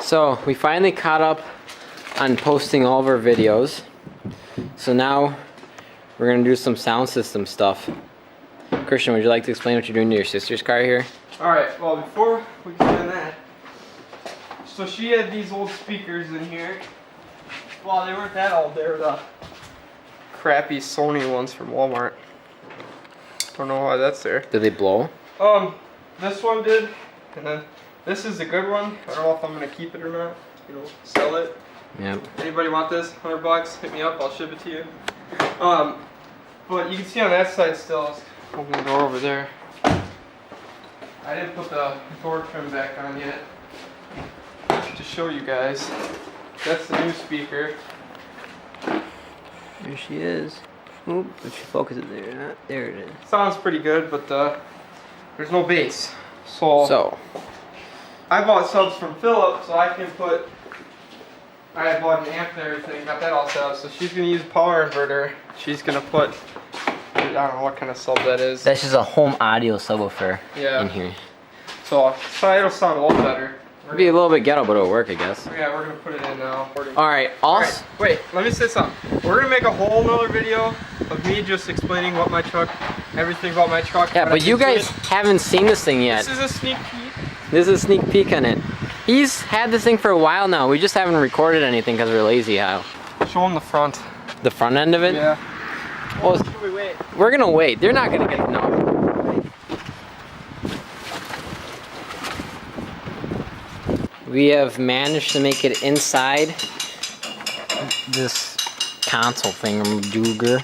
So we finally caught up on posting all of our videos. So now we're gonna do some sound system stuff. Christian, would you like to explain what you're doing to your sister's car here? Alright, well before we get into that, so she had these old speakers in here. Well, they weren't that old, they were the crappy Sony ones from Walmart. Don't know why that's there. Did they blow? This one did, and then this is the good one. I don't know if I'm gonna keep it or not. You know, sell it. Yep. Anybody want this? $100? Hit me up. I'll ship it to you. But you can see on that side still. Let's open the door over there. I didn't put the door trim back on yet. To show you guys, that's the new speaker. There she is. Oop, if she focuses there, there it is. Sounds pretty good, but there's no bass. So I bought subs from Philip, so I can put. I had bought an amp and everything, got that all set up. So she's gonna use a power inverter. She's gonna put. I don't know what kind of sub that is. That's just a home audio subwoofer in here. So it'll sound a little better. It'll be a little bit ghetto, but it'll work, I guess. Yeah, we're gonna put it in now. Alright, also. Wait, let me say something. We're gonna make a whole nother video of me just explaining what my truck, everything about my truck. Yeah, but you guys haven't seen this thing yet. This is a sneak peek. This is a sneak peek on it. He's had this thing for a while now. We just haven't recorded anything because we're lazy. How? Show them the front. The front end of it? Yeah. Well, should we wait? We're gonna wait. They're not gonna get no. We have managed to make it inside this console thing, Duger.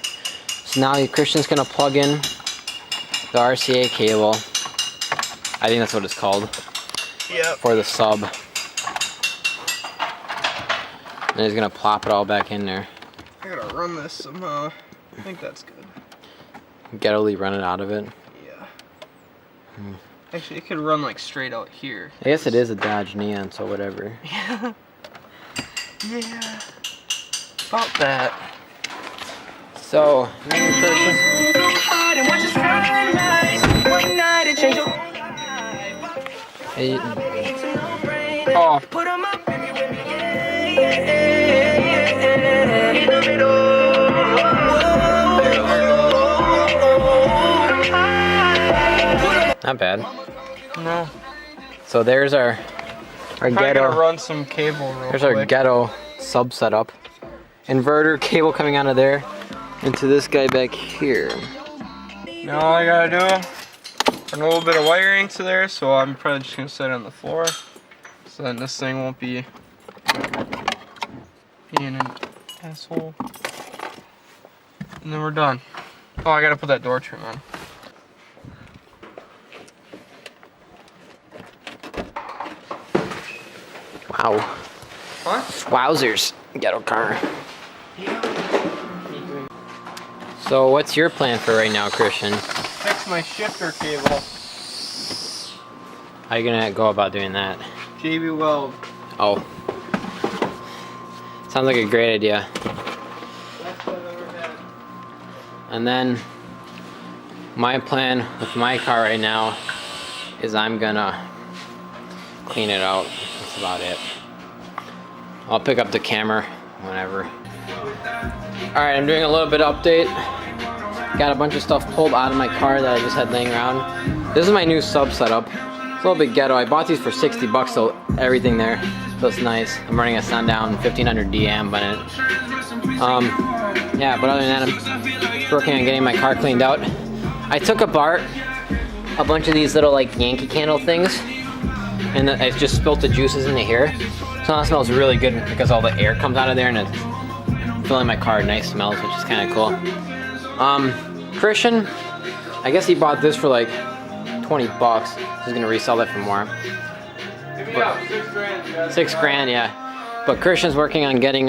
So now Christian's gonna plug in the RCA cable. I think that's what it's called. Yep. For the sub. And he's gonna plop it all back in there. I gotta run this somehow. I think that's good. Ghetto-ly run it out of it. Yeah. Actually, it could run like straight out here. I guess it is a Dodge Neon, so whatever. Yeah. Yeah. About that. So, hey. Oh. Not bad. No. So there's our ghetto. Gonna run some cable real There's quick. our ghetto sub setup. Inverter cable coming out of there into this guy back here. Now all I gotta do, run a little bit of wiring to there, so I'm probably just gonna set it on the floor. So then this thing won't be being an asshole. And then we're done. Oh, I gotta put that door trim on. Wow. What? Wowzers. Ghetto car. So what's your plan for right now, Christian? Fix my shifter cable. How are you gonna go about doing that? JB Weld. Oh. Sounds like a great idea. Best I've ever had. And then my plan with my car right now is I'm gonna clean it out. That's about it. I'll pick up the camera whenever. Alright, I'm doing a little bit of update. Got a bunch of stuff pulled out of my car that I just had laying around. This is my new sub setup. It's a little bit ghetto. I bought these for 60 bucks, so everything there. So it's nice. I'm running a Sundown 1500 DM on it. Yeah, but other than that, I'm working on getting my car cleaned out. I took apart a bunch of these little like Yankee Candle things, and I just spilt the juices into here. So now it smells really good because all the air comes out of there and it's filling my car nice smells, which is kind of cool. Christian, I guess he bought this for like 20 bucks. He's gonna resell it for more. Give me up, 6 grand. You guys. 6 grand, yeah. But Christian's working on getting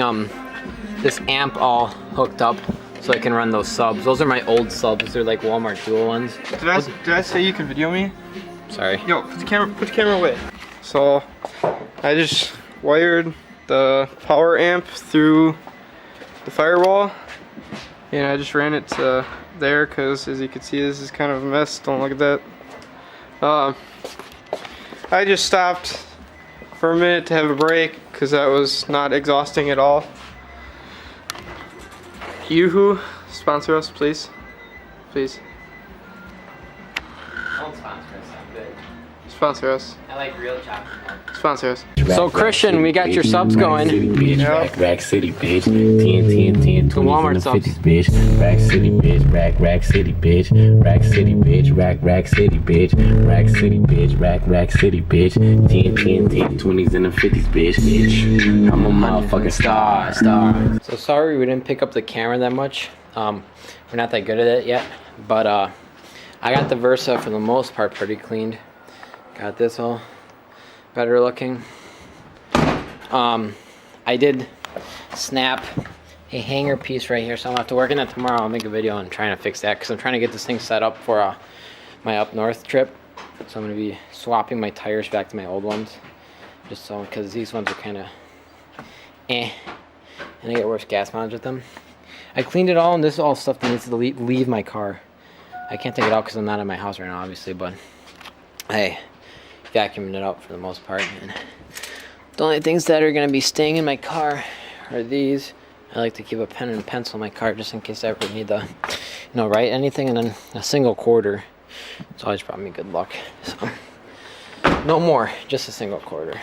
this amp all hooked up so I can run those subs. Those are my old subs. They're like Walmart Dual ones. Did I say you could video me? Sorry. Yo, put the camera away. So I just wired the power amp through the firewall, and I just ran it to there because, as you can see, this is kind of a mess. Don't look at that. I just stopped for a minute to have a break because that was not exhausting at all. Yoo-hoo, sponsor us, please. Please. Don't sponsor us, I'm good. Sponsor us. I like real chocolate milk. Sponsor us. So Christian, we got your subs going. Yep. Rack City, bitch. 10, 20s Walmart in the subs. 50s, bitch. Rack City, bitch. Rack City, bitch. Rack City, bitch. Rack City, bitch. Rack City, bitch. Rack City, bitch. 10, 20s in the 50s, bitch. I'm a motherfucking star. So sorry we didn't pick up the camera that much. We're not that good at it yet, but I got the Versa for the most part pretty cleaned. Got this all better looking. I did snap a hanger piece right here, so I'll have to work on that tomorrow. I'll make a video on trying to fix that because I'm trying to get this thing set up for my up north trip. So I'm going to be swapping my tires back to my old ones, just so, because these ones are kind of and I get worse gas mileage with them. I cleaned it all, and this is all stuff that needs to leave my car. I can't take it out because I'm not in my house right now, obviously, but I vacuumed it out for the most part. And the only things that are going to be staying in my car are these. I like to keep a pen and pencil in my car just in case I ever need to, write anything, and then a single quarter. It's always brought me good luck. So no more, just a single quarter.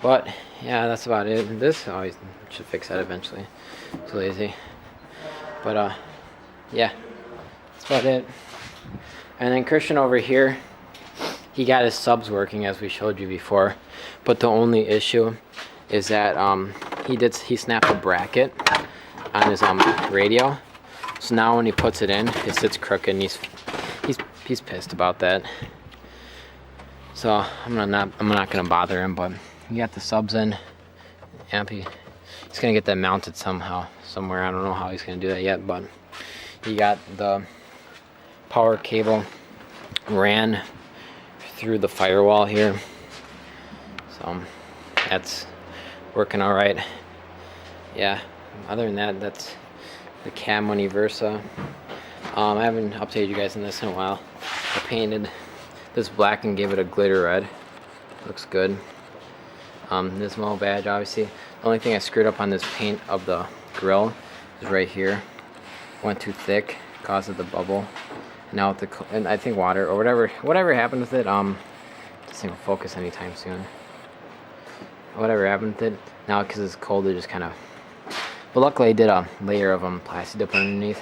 But yeah, that's about it. This always should fix that eventually. Too lazy. But yeah, that's about it. And then Christian over here, he got his subs working as we showed you before, but the only issue is that he snapped a bracket on his radio, so now when he puts it in, it sits crooked, and he's pissed about that. So I'm not gonna bother him, but he got the subs in. He's gonna get that mounted somewhere. I don't know how he's gonna do that yet, but he got the power cable ran through the firewall here, so that's working all right. Yeah, other than that, that's the Cam Money Versa. I haven't updated you guys on this in a while. I painted this black and gave it a glitter red. Looks good. This Mo badge, obviously. The only thing I screwed up on this paint of the grill is right here. Went too thick, caused it to bubble. Now with and I think water or whatever happened with it, this thing will focus anytime soon. Whatever happened with it, now because it's cold, it just kind of. But luckily, I did a layer of plastic dip underneath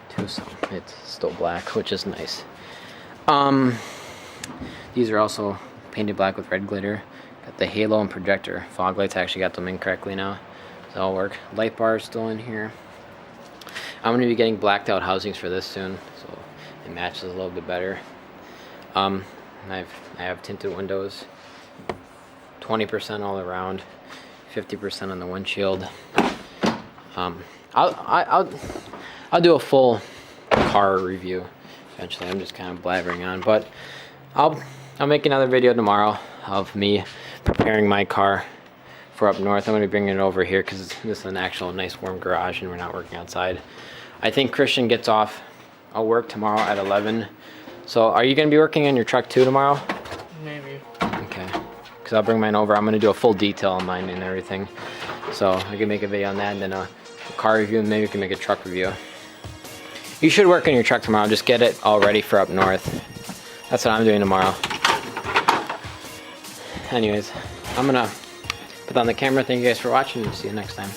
too, so it's still black, which is nice. These are also painted black with red glitter. Got the halo and projector fog lights. I actually got them in correctly now, so that'll work. Light bar is still in here. I'm gonna be getting blacked out housings for this soon, so it matches a little bit better. I have tinted windows, 20% all around, 50% on the windshield. I'll do a full car review eventually. I'm just kind of blabbering on, but I'll make another video tomorrow of me preparing my car for up north. I'm going to be bringing it over here because this is an actual nice warm garage and we're not working outside. I think Christian gets off. I'll work tomorrow at 11. So are you going to be working on your truck too tomorrow? Maybe. Okay. Because I'll bring mine over. I'm going to do a full detail on mine and everything. So I can make a video on that, and then a car review, and maybe we can make a truck review. You should work on your truck tomorrow. Just get it all ready for up north. That's what I'm doing tomorrow. Anyways, I'm going to put on the camera. Thank you guys for watching, and see you next time.